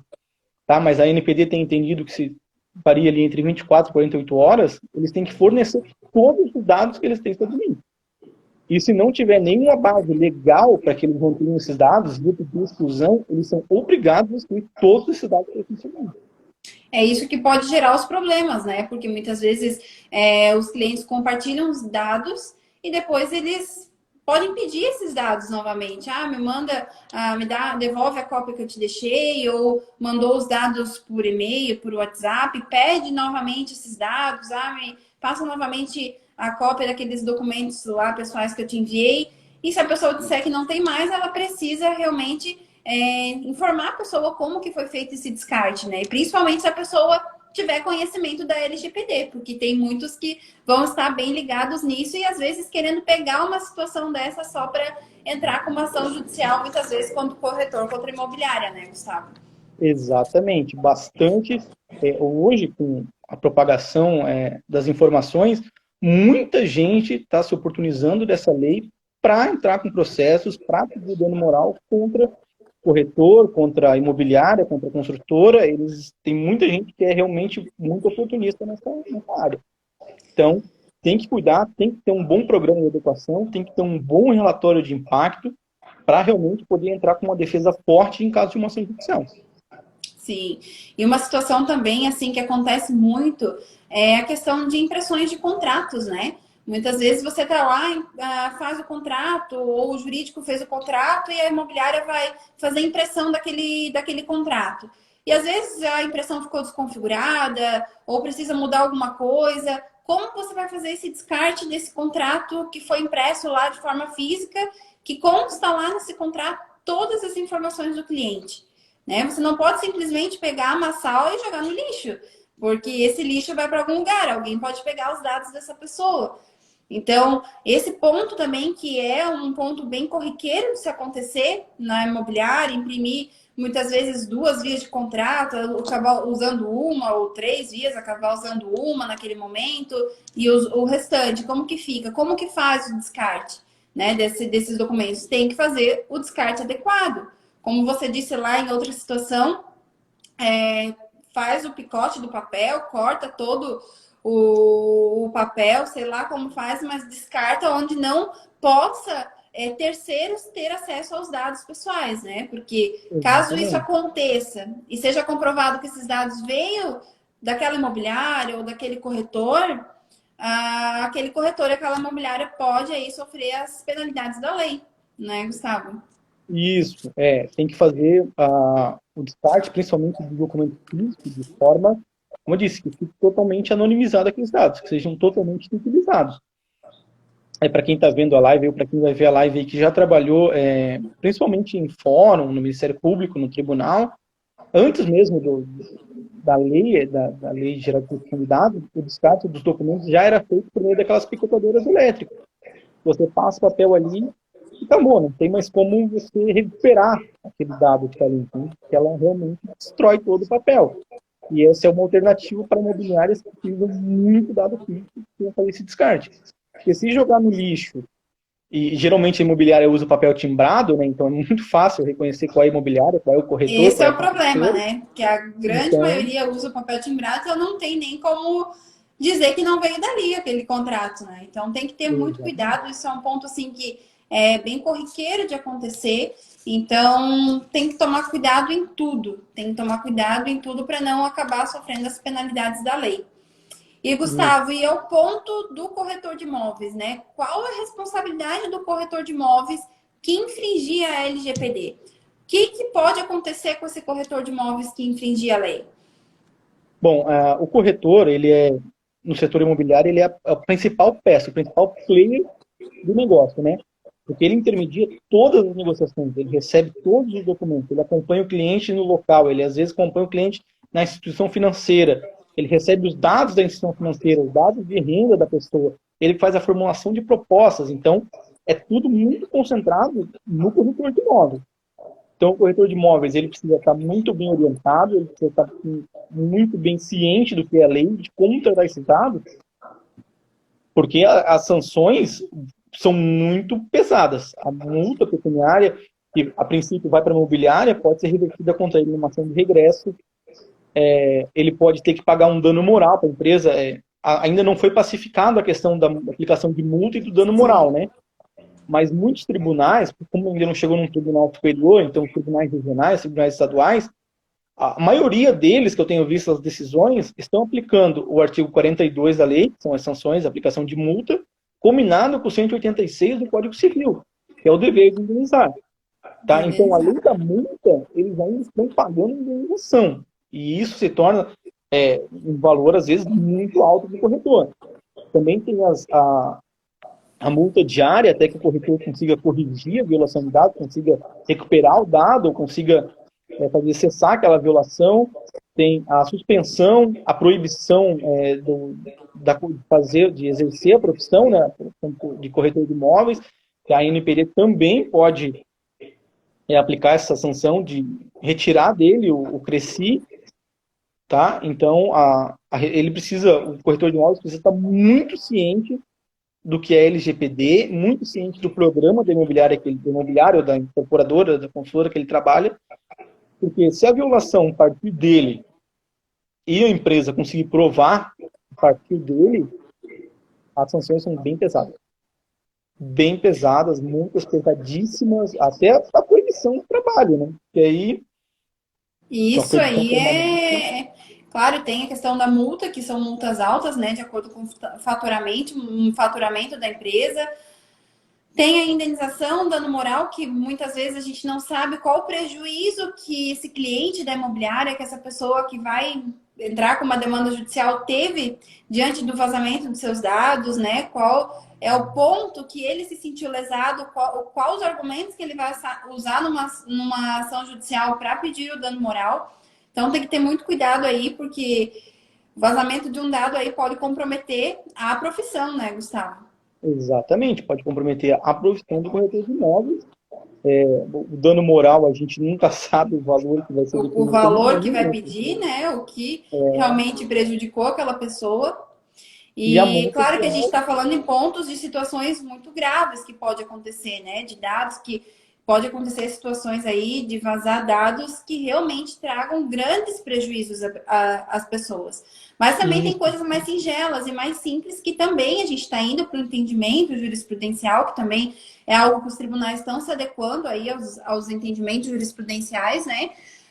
tá? Mas a NPD tem entendido que se varia ali entre 24 e 48 horas, eles têm que fornecer todos os dados que eles têm sobre mim. E se não tiver nenhuma base legal para que eles mantenham esses dados, de exclusão, eles são obrigados a excluir todos esses dados que eles têm sobre mim. É isso que pode gerar os problemas, né? Porque muitas vezes os clientes compartilham os dados e depois eles podem pedir esses dados novamente. Me manda, devolve a cópia que eu te deixei, ou mandou os dados por e-mail, por WhatsApp, pede novamente esses dados, me passa novamente a cópia daqueles documentos lá pessoais que eu te enviei. E se a pessoa disser que não tem mais, ela precisa realmente informar a pessoa como que foi feito esse descarte, né? E principalmente se a pessoa tiver conhecimento da LGPD, porque tem muitos que vão estar bem ligados nisso e às vezes querendo pegar uma situação dessa só para entrar com uma ação judicial, muitas vezes contra o corretor, contra a imobiliária, né, Gustavo? Exatamente. Bastante. Hoje, com a propagação das informações, muita gente está se oportunizando dessa lei para entrar com processos, para pedir dano moral contra corretor, contra a imobiliária, contra a construtora. Tem muita gente que é realmente muito oportunista nessa área. Então, tem que cuidar, tem que ter um bom programa de educação, tem que ter um bom relatório de impacto para realmente poder entrar com uma defesa forte em caso de uma ação judicial. Sim, e uma situação também assim que acontece muito é a questão de impressões de contratos, né? Muitas vezes você está lá, faz o contrato, ou o jurídico fez o contrato e a imobiliária vai fazer a impressão daquele contrato. E às vezes a impressão ficou desconfigurada, ou precisa mudar alguma coisa. Como você vai fazer esse descarte desse contrato que foi impresso lá de forma física, que consta lá nesse contrato todas as informações do cliente? né? Você não pode simplesmente pegar, amassar e jogar no lixo, porque esse lixo vai para algum lugar, alguém pode pegar os dados dessa pessoa. Então, esse ponto também, que é um ponto bem corriqueiro de se acontecer na imobiliária, imprimir muitas vezes 2 vias de contrato, acabar usando uma ou 3 vias, acabar usando uma naquele momento, e o restante, como que fica? Como que faz o descarte, né, desses documentos? Tem que fazer o descarte adequado. Como você disse lá em outra situação, faz o picote do papel, corta todo o papel, sei lá como faz, mas descarta onde não possa terceiros ter acesso aos dados pessoais, né? Porque caso isso Exatamente. aconteça e seja comprovado que esses dados veio daquela imobiliária ou daquele corretor, aquele corretor e aquela imobiliária pode aí sofrer as penalidades da lei, né, Gustavo? Isso, tem que fazer o descarte, principalmente do documento físico, de forma, como eu disse, que fique totalmente anonimizado aqueles dados, que sejam totalmente utilizados. Para quem está vendo a live, ou para quem vai ver a live aí, que já trabalhou, principalmente em fórum, no Ministério Público, no tribunal, antes mesmo da lei, da Lei Geral de Proteção de Dados, o descarte dos documentos já era feito por meio daquelas picotadoras elétricas. Você passa o papel ali e acabou, não tem mais como você recuperar aquele dado que está ali, então, porque ela realmente destrói todo o papel. E essa é uma alternativa para imobiliárias que utilizam muito dado físico para fazer esse descarte. Porque se jogar no lixo, e geralmente a imobiliária usa o papel timbrado, né? Então é muito fácil reconhecer qual é a imobiliária, qual é o corretor, Esse qual é é a o problema, construtora. né? Que a grande Então, maioria usa o papel timbrado, então não tem nem como dizer que não veio dali aquele contrato, né? Então tem que ter muito exatamente. cuidado. Isso é um ponto assim que é bem corriqueiro de acontecer. Então tem que tomar cuidado em tudo. Tem que tomar cuidado em tudo para não acabar sofrendo as penalidades da lei. E Gustavo, e é o ponto do corretor de imóveis, né? Qual a responsabilidade do corretor de imóveis que infringir a LGPD? O que pode acontecer com esse corretor de imóveis que infringir a lei? Bom, o corretor, no setor imobiliário, ele é a principal peça, o principal player do negócio, né? Porque ele intermedia todas as negociações, ele recebe todos os documentos, ele acompanha o cliente no local, ele às vezes acompanha o cliente na instituição financeira, ele recebe os dados da instituição financeira, os dados de renda da pessoa, ele faz a formulação de propostas, então é tudo muito concentrado no corretor de imóveis. Então, o corretor de imóveis, ele precisa estar muito bem orientado, ele precisa estar muito bem ciente do que é a lei, de como tratar esses dados, porque as sanções são muito pesadas. A multa pecuniária, que a princípio vai para a imobiliária, pode ser revertida contra ele numa ação de regresso. Ele pode ter que pagar um dano moral para a empresa. Ainda não foi pacificado a questão da aplicação de multa e do dano moral, né? Mas muitos tribunais, como ainda não chegou num tribunal superior, então os tribunais regionais, tribunais estaduais, a maioria deles, que eu tenho visto as decisões, estão aplicando o artigo 42 da lei, que são as sanções, a aplicação de multa, combinado com o 186 do Código Civil, que é o dever de indenizar. Tá? Então, além da multa, eles ainda estão pagando indenização. E isso se torna um valor, às vezes, muito alto do corretor. Também tem a multa diária, até que o corretor consiga corrigir a violação de dados, consiga recuperar o dado, consiga fazer cessar aquela violação. Tem a suspensão, a proibição de exercer a profissão, né, de corretor de imóveis, que a ANPD também pode aplicar essa sanção de retirar dele o CRECI, tá? Então, o corretor de imóveis precisa estar muito ciente do que é LGPD, muito ciente do programa do imobiliário, da incorporadora, da consultora que ele trabalha, porque se a violação partir dele e a empresa conseguir provar a partir dele, as sanções são bem pesadas. Bem pesadas, multas pesadíssimas, até a proibição do trabalho, né? Que aí... Isso aí Claro, tem a questão da multa, que são multas altas, né? De acordo com o faturamento da empresa. Tem a indenização, dano moral, que muitas vezes a gente não sabe qual o prejuízo que esse cliente da imobiliária, que essa pessoa que vai entrar com uma demanda judicial teve diante do vazamento dos seus dados, né? Qual é o ponto que ele se sentiu lesado, qual os argumentos que ele vai usar numa ação judicial para pedir o dano moral. Então tem que ter muito cuidado aí, porque o vazamento de um dado aí pode comprometer a profissão, né, Gustavo? Exatamente, pode comprometer a profissão do corretor de imóveis. O dano moral, a gente nunca sabe o valor que vai ser o valor que vai pedir, né? O que realmente prejudicou aquela pessoa. E claro que a gente está falando em pontos de situações muito graves que pode acontecer, né? De dados que pode acontecer situações aí de vazar dados que realmente tragam grandes prejuízos às pessoas. Mas também tem coisas mais singelas e mais simples que também a gente está indo para o entendimento jurisprudencial, que também é algo que os tribunais estão se adequando aí aos entendimentos jurisprudenciais, né?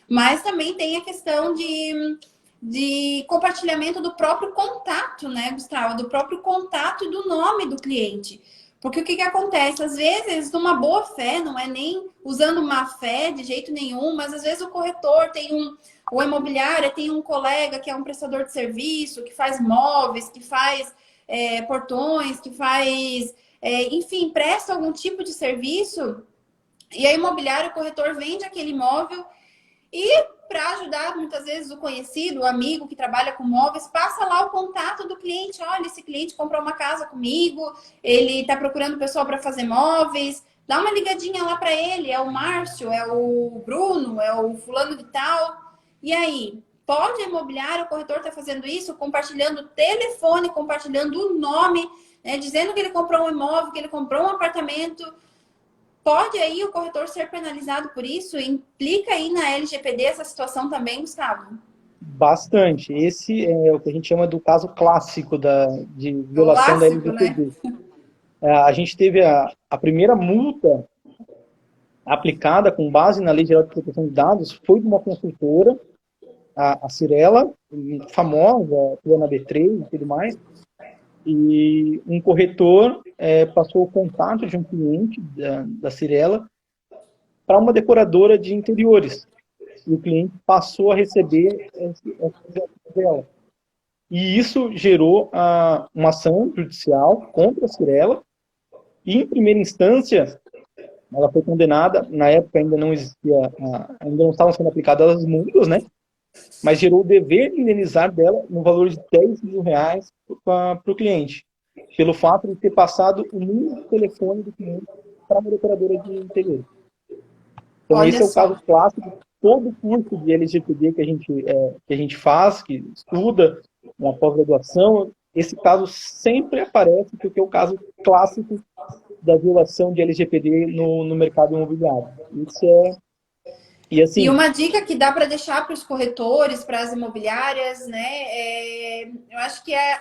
Mas também tem a questão de compartilhamento do próprio contato, né, Gustavo? Do próprio contato e do nome do cliente. Porque o que acontece? Às vezes, numa boa fé, não é nem usando má fé de jeito nenhum, mas às vezes o corretor o imobiliário tem um colega que é um prestador de serviço, que faz móveis, que faz portões, que faz, enfim, presta algum tipo de serviço, e a imobiliária, o corretor vende aquele imóvel e para ajudar, muitas vezes, o conhecido, o amigo que trabalha com móveis, passa lá o contato do cliente. Olha, esse cliente comprou uma casa comigo, ele está procurando pessoa para fazer móveis. Dá uma ligadinha lá para ele, é o Márcio, é o Bruno, é o fulano de tal. E aí, pode a imobiliária, o corretor está fazendo isso, compartilhando o telefone, compartilhando o nome, né, dizendo que ele comprou um imóvel, que ele comprou um apartamento. Pode aí o corretor ser penalizado por isso? Implica aí na LGPD essa situação também, Gustavo? Bastante. Esse é o que a gente chama do caso clássico de violação da LGPD. Né? A gente teve a primeira multa aplicada com base na Lei Geral de Proteção de Dados, foi de uma consultora, a Cyrela, famosa, na B3 e tudo mais, e um corretor passou o contato de um cliente da Cyrela para uma decoradora de interiores. E o cliente passou a receber essa dela. E isso gerou uma ação judicial contra a Cyrela. E, em primeira instância, ela foi condenada. Na época ainda não existia, ainda não estavam sendo aplicadas as multas, né? Mas gerou o dever de indenizar dela no valor de R$10 mil para o cliente, pelo fato de ter passado o número de telefone do cliente para uma decoradora de interior. Então, esse é o caso clássico de todo curso de LGPD que a gente faz, que estuda na pós-graduação. Esse caso sempre aparece, porque é o caso clássico da violação de LGPD no mercado imobiliário. Isso E uma dica que dá para deixar para os corretores, para as imobiliárias, né? Eu acho que é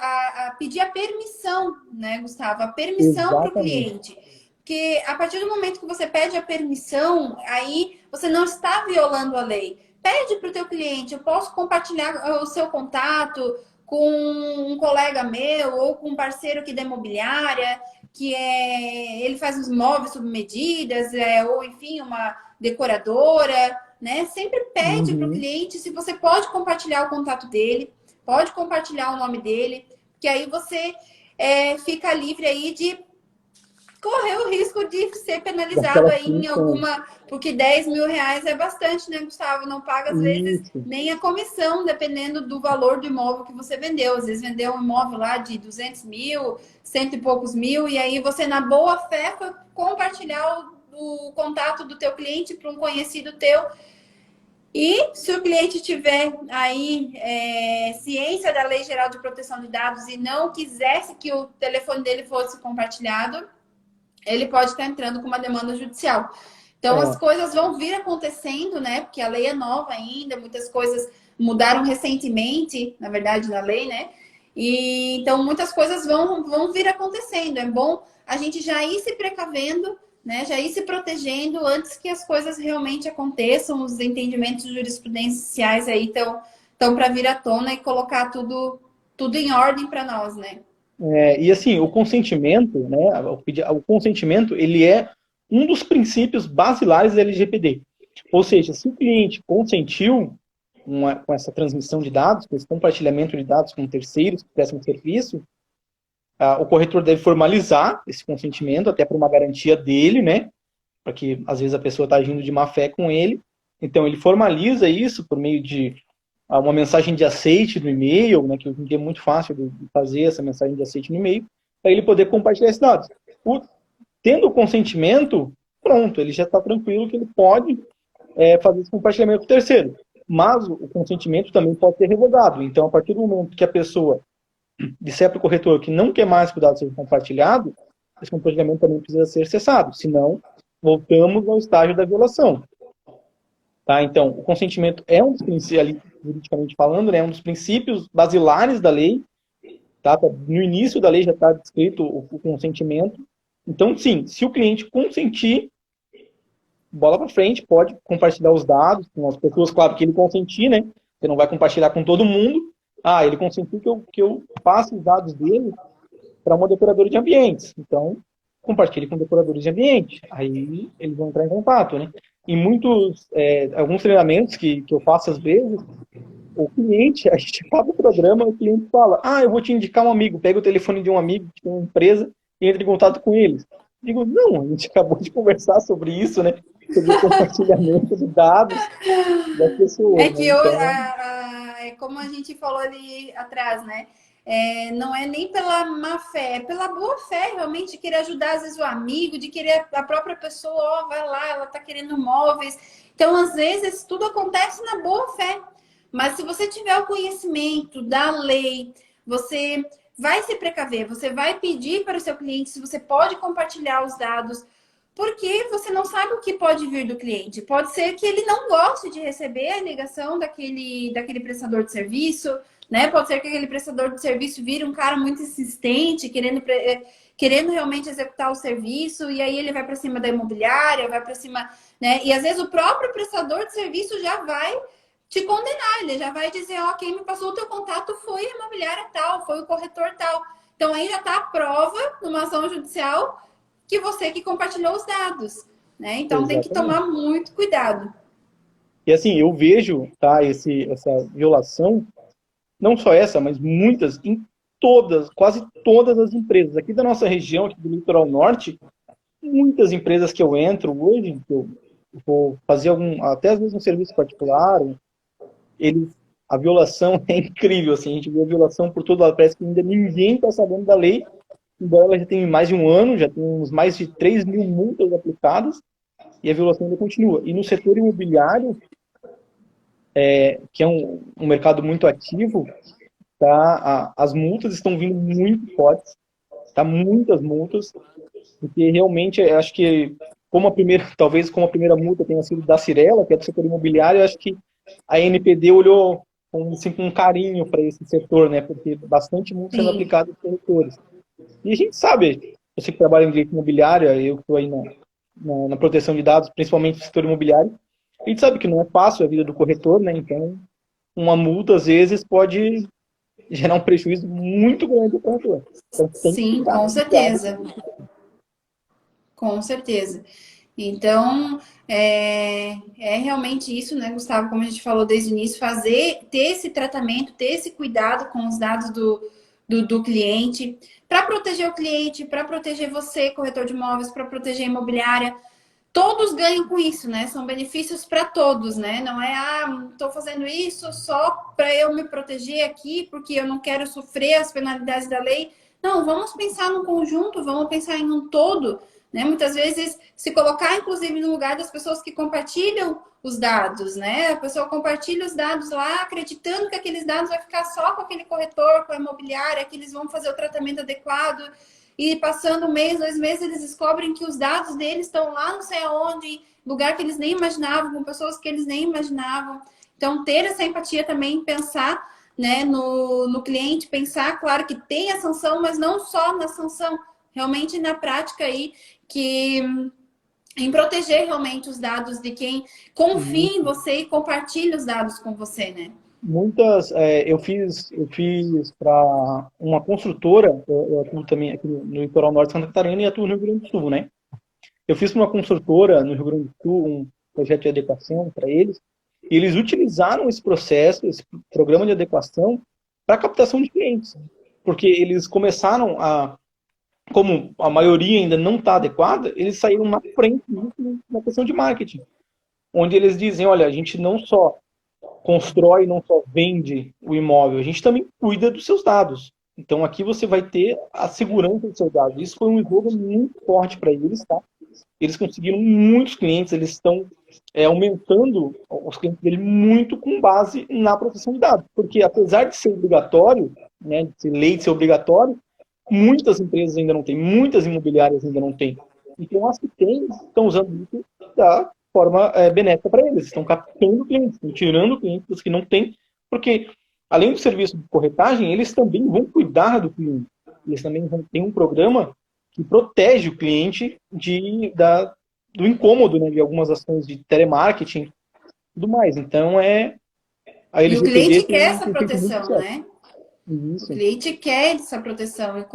pedir a permissão, né, Gustavo? A permissão para o cliente. Porque a partir do momento que você pede a permissão, aí você não está violando a lei. Pede para o teu cliente, eu posso compartilhar o seu contato com um colega meu ou com um parceiro aqui da imobiliária, que ele faz os móveis sob medidas, ou enfim, uma decoradora, né? Sempre pede para o cliente se você pode compartilhar o contato dele, pode compartilhar o nome dele, que aí você fica livre aí de correr o risco de ser penalizado aí em alguma... Porque R$10 mil é bastante, né, Gustavo? Não paga, às vezes, nem a comissão, dependendo do valor do imóvel que você vendeu. Às vezes, vendeu um imóvel lá de 200 mil, cento e poucos mil, e aí você, na boa fé, foi compartilhar o contato do teu cliente para um conhecido teu. E se o cliente tiver aí ciência da Lei Geral de Proteção de Dados e não quisesse que o telefone dele fosse compartilhado, ele pode estar entrando com uma demanda judicial. Então, as coisas vão vir acontecendo, né? Porque a lei é nova ainda, muitas coisas mudaram recentemente, na verdade, na lei, né? E então, muitas coisas vão vir acontecendo. É bom a gente já ir se precavendo, né? Já ir se protegendo antes que as coisas realmente aconteçam. Os entendimentos jurisprudenciais aí estão para vir à tona e colocar tudo em ordem para nós, né? E assim, o consentimento, né? O consentimento, ele é um dos princípios basilares da LGPD. Ou seja, se o cliente consentiu, com essa transmissão de dados, com esse compartilhamento de dados com terceiros que prestam serviço, o corretor deve formalizar esse consentimento, até por uma garantia dele, né? Porque às vezes a pessoa está agindo de má fé com ele. Então ele formaliza isso por meio de uma mensagem de aceite no e-mail, né? Que hoje em dia é muito fácil de fazer essa mensagem de aceite no e-mail, para ele poder compartilhar esses dados. Tendo o consentimento, pronto, ele já está tranquilo que ele pode fazer esse compartilhamento com o terceiro. Mas o consentimento também pode ser revogado. Então, a partir do momento que a pessoa disser para o corretor que não quer mais que o dado seja compartilhado, esse compartilhamento também precisa ser cessado. Senão, voltamos ao estágio da violação. Tá? Então, o consentimento é um dos princípios, juridicamente falando, né, um dos princípios basilares da lei. Tá? No início da lei já está descrito o consentimento. Então, sim, se o cliente consentir, bola para frente, pode compartilhar os dados com as pessoas, claro que ele consentir, né? Você não vai compartilhar com todo mundo. Ele consentiu que eu passe os dados dele para uma depuradora de ambientes. Então, compartilhe com depuradores de ambiente. Aí eles vão entrar em contato, né? Em alguns treinamentos que eu faço às vezes, o cliente, a gente paga o programa, o cliente fala, eu vou te indicar um amigo, pega o telefone de um amigo que tem uma empresa e entra em contato com eles. Digo, não, a gente acabou de conversar sobre isso, né? Sobre o compartilhamento de dados das pessoas. É que como a gente falou ali atrás, né? Não é nem pela má fé, é pela boa fé, realmente, de querer ajudar, às vezes, o amigo, de querer a própria pessoa, vai lá, ela tá querendo móveis. Então, às vezes, tudo acontece na boa fé. Mas se você tiver o conhecimento da lei, você vai se precaver, você vai pedir para o seu cliente se você pode compartilhar os dados, porque você não sabe o que pode vir do cliente. Pode ser que ele não goste de receber a ligação daquele prestador de serviço, né? Pode ser que aquele prestador de serviço vire um cara muito insistente, querendo realmente executar o serviço, e aí ele vai para cima da imobiliária, vai para cima, né? E às vezes o próprio prestador de serviço já vai te condenar, ele já vai dizer, quem me passou o teu contato foi a imobiliária tal, foi o corretor tal. Então aí já está a prova numa ação judicial que você que compartilhou os dados, né? Então Exatamente. Tem que tomar muito cuidado. E assim, eu vejo, tá, essa violação, não só essa, mas muitas, em quase todas as empresas. Aqui da nossa região, aqui do Litoral Norte, muitas empresas que eu entro hoje, que eu vou fazer até às vezes um serviço particular, a violação é incrível, assim, a gente vê a violação por todo lado, parece que ainda ninguém está sabendo da lei, embora ela já tenha mais de um ano, já temos mais de 3 mil multas aplicadas, e a violação ainda continua. E no setor imobiliário, que é um mercado muito ativo, tá, as multas estão vindo muito fortes, tá, muitas multas, porque realmente, acho que, talvez como a primeira multa tenha sido da Cirela, que é do setor imobiliário, acho que a NPD olhou com carinho para esse setor, né, porque bastante multa sendo aplicada nos corretores. E a gente sabe, você que trabalha em direito imobiliário, eu que estou aí na proteção de dados, principalmente no setor imobiliário, a gente sabe que não é fácil a vida do corretor, né? Então, uma multa, às vezes, pode gerar um prejuízo muito grande para o corretor. Então, sim, com certeza. Com certeza. Então, é realmente isso, né, Gustavo? Como a gente falou desde o início, ter esse tratamento, ter esse cuidado com os dados do cliente, para proteger o cliente, para proteger você, corretor de imóveis, para proteger a imobiliária. Todos ganham com isso, né? São benefícios para todos, né? Não é, estou fazendo isso só para eu me proteger aqui, porque eu não quero sofrer as penalidades da lei. Não, vamos pensar no conjunto, vamos pensar em um todo, né? Muitas vezes se colocar, inclusive, no lugar das pessoas que compartilham os dados, né? A pessoa compartilha os dados lá, acreditando que aqueles dados vai ficar só com aquele corretor, com a imobiliária, que eles vão fazer o tratamento adequado. E passando um mês, 2 meses, eles descobrem que os dados deles estão lá não sei aonde, lugar que eles nem imaginavam, com pessoas que eles nem imaginavam. Então, ter essa empatia também, pensar, né, no cliente, pensar, claro, que tem a sanção, mas não só na sanção, realmente na prática aí, em proteger realmente os dados de quem confia em você e compartilha os dados com você, né? Muitas, eu fiz para uma construtora, eu atuo também aqui no Litoral Norte de Santa Catarina e atuo no Rio Grande do Sul, né? Eu fiz para uma construtora no Rio Grande do Sul um projeto de adequação para eles, E eles utilizaram esse processo, esse programa de adequação, para captação de clientes. Porque eles começaram a, como a maioria ainda não está adequada, eles saíram na frente na questão de marketing. Onde eles dizem, olha, a gente não só constrói, não só vende o imóvel, a gente também cuida dos seus dados. Então aqui você vai ter a segurança dos seus dados. Isso foi um jogo muito forte para eles, tá? Eles conseguiram muitos clientes, eles estão aumentando os clientes dele muito com base na proteção de dados. Porque apesar de ser obrigatório, né, de ser lei de ser obrigatório, muitas empresas ainda não têm, muitas imobiliárias ainda não têm. Então as que têm estão usando isso da forma benéfica para eles. Estão captando clientes, estão tirando clientes dos que não têm, porque além do serviço de corretagem, eles também vão cuidar do cliente. Eles também vão ter um programa que protege o cliente do incômodo, né, de algumas ações de telemarketing e tudo mais. Então, E o cliente quer essa proteção, né? Isso. O cliente quer essa proteção. E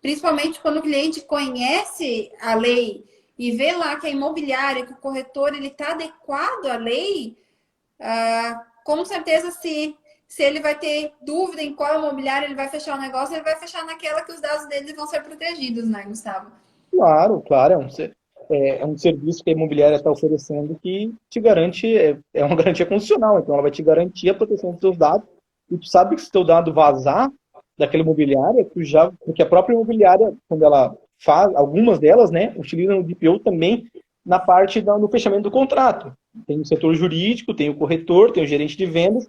principalmente quando o cliente conhece a lei e vê lá que a imobiliária, que o corretor, ele está adequado à lei, com certeza se ele vai ter dúvida em qual imobiliária ele vai fechar o negócio, ele vai fechar naquela que os dados dele vão ser protegidos, né, Gustavo? Claro, claro. É um serviço que a imobiliária está oferecendo que te garante, é uma garantia constitucional. Então, ela vai te garantir a proteção dos seus dados. E tu sabe que se teu dado vazar daquela imobiliária, porque a própria imobiliária, quando ela faz, algumas delas, né, utilizam o DPO também na parte no fechamento do contrato. Tem o setor jurídico, tem o corretor, tem o gerente de vendas,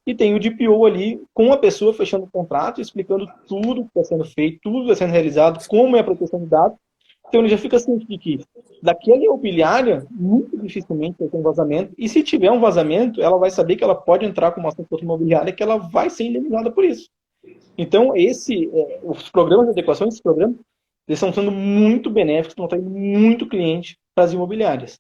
e tem o DPO ali com a pessoa fechando o contrato, explicando tudo que está sendo feito, tudo que está sendo realizado, como é a proteção de dados. Então ele já fica ciente de que daquela imobiliária, muito dificilmente vai ter um vazamento, e se tiver um vazamento, ela vai saber que ela pode entrar com uma ação contra imobiliária, que ela vai ser indenizada por isso. Então os programas de adequação, esses programas, eles estão sendo muito benéficos, estão atraindo muito cliente para as imobiliárias.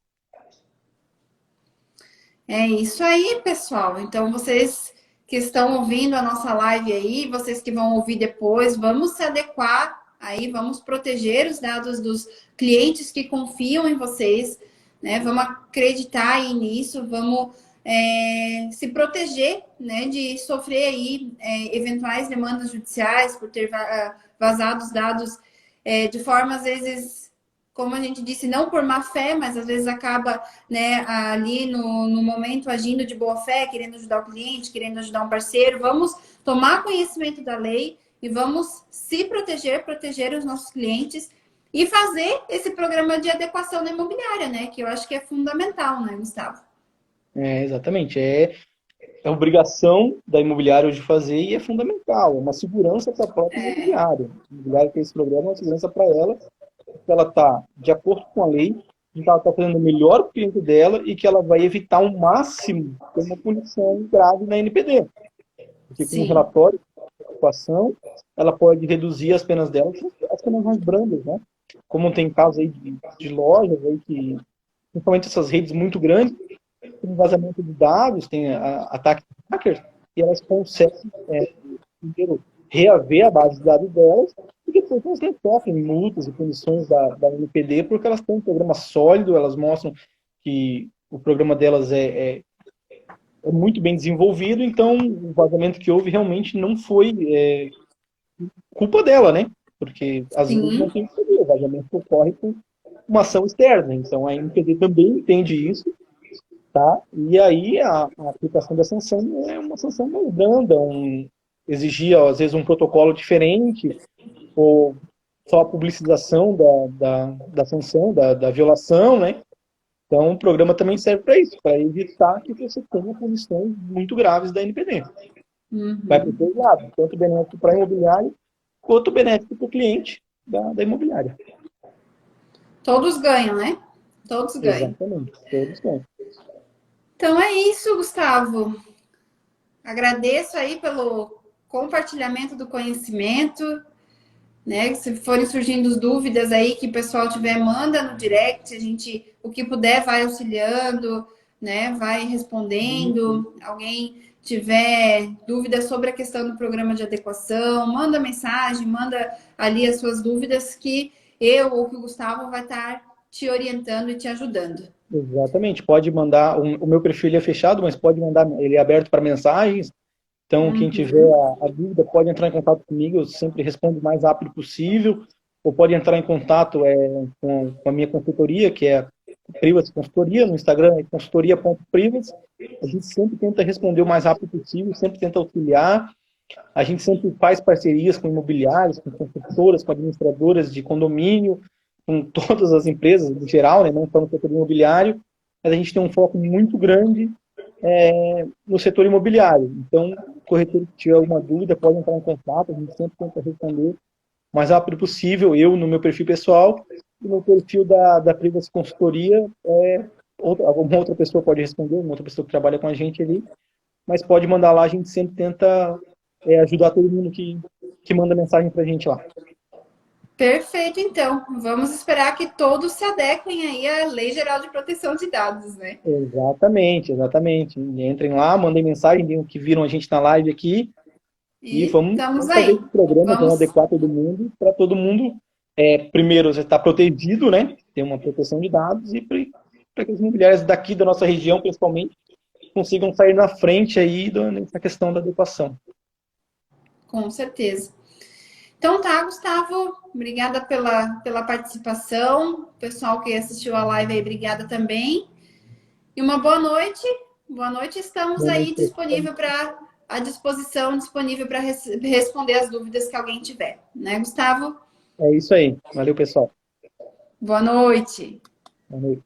É isso aí, pessoal. Então, vocês que estão ouvindo a nossa live aí, vocês que vão ouvir depois, vamos se adequar aí, vamos proteger os dados dos clientes que confiam em vocês, né? Vamos acreditar aí nisso, vamos se proteger, né, de sofrer aí eventuais demandas judiciais por ter vazado os dados de forma, às vezes, como a gente disse, não por má fé, mas às vezes acaba, né, ali no momento agindo de boa fé, querendo ajudar o cliente, querendo ajudar um parceiro. Vamos tomar conhecimento da lei e vamos se proteger os nossos clientes e fazer esse programa de adequação na imobiliária, né? Que eu acho que é fundamental, né, Gustavo? Exatamente. É obrigação da imobiliária hoje fazer e é fundamental. É uma segurança para a própria imobiliária. A imobiliária que esse programa é uma segurança para ela, que ela está de acordo com a lei, que ela está fazendo o melhor para o cliente dela e que ela vai evitar ao máximo ter uma punição grave na NPD. Porque com o relatório de ocupação, ela pode reduzir as penas dela, as penas mais brandas, né? Como tem casos aí de lojas, aí que, principalmente essas redes muito grandes, tem vazamento de dados, tem ataque de hackers, e elas conseguem primeiro reaver a base de dados delas, e depois elas não sofrem multas e punições da NPD, porque elas têm um programa sólido, elas mostram que o programa delas é muito bem desenvolvido, então o vazamento que houve realmente não foi culpa dela, né? Porque às vezes não tem que saber, o vazamento ocorre com uma ação externa, então a NPD também entende isso, tá? E aí a aplicação da sanção é uma sanção mais branda, exigir às vezes um protocolo diferente, ou só a publicização da sanção, da violação, né? Então o programa também serve para isso, para evitar que você tenha punições muito graves da NPD. Vai para os dois lados, tanto benéfico para a imobiliária, quanto benéfico para o cliente da imobiliária. Todos ganham, né? Todos ganham. Exatamente, todos ganham. Então é isso, Gustavo. Agradeço aí pelo compartilhamento do conhecimento, né? Se forem surgindo dúvidas aí que o pessoal tiver, manda no direct, a gente, o que puder, vai auxiliando, né? Vai respondendo. Alguém tiver dúvidas sobre a questão do programa de adequação, manda mensagem, manda ali as suas dúvidas que eu ou que o Gustavo vai estar te orientando e te ajudando. Exatamente, pode mandar, o meu perfil ele é fechado, mas pode mandar, ele é aberto para mensagens, então quem tiver Uhum. a dúvida pode entrar em contato comigo, eu sempre respondo o mais rápido possível, ou pode entrar em contato com a minha consultoria, que é Privacy Consultoria, no Instagram é consultoria.privacy, a gente sempre tenta responder o mais rápido possível, sempre tenta auxiliar, a gente sempre faz parcerias com imobiliários, com construtoras, com administradoras de condomínio, com todas as empresas, no geral, né, não só no setor imobiliário, mas a gente tem um foco muito grande no setor imobiliário. Então, o corretor que tiver alguma dúvida pode entrar em contato, a gente sempre tenta responder o mais rápido possível, eu no meu perfil pessoal e no perfil da Privacy Consultoria, alguma outra pessoa pode responder, uma outra pessoa que trabalha com a gente ali, mas pode mandar lá, a gente sempre tenta ajudar todo mundo que manda mensagem para a gente lá. Perfeito, então. Vamos esperar que todos se adequem aí à Lei Geral de Proteção de Dados, né? Exatamente, exatamente. Entrem lá, mandem mensagem, digam que viram a gente na live aqui e E vamos, estamos vamos fazer aí. esse programa, vamos Vamos. adequar todo mundo para todo mundo, primeiro, você estar protegido, né? Ter uma proteção de dados e para que as imobiliárias daqui da nossa região, principalmente, consigam sair na frente aí nessa questão da adequação. Com certeza. Então tá, Gustavo, obrigada pela participação. Pessoal que assistiu a live aí, obrigada também. E uma boa noite. Boa noite, estamos Boa noite, aí pessoal. disponível para à disposição, disponível para responder as dúvidas que alguém tiver, né, Gustavo? É isso aí. Valeu, pessoal. Boa noite. Boa noite.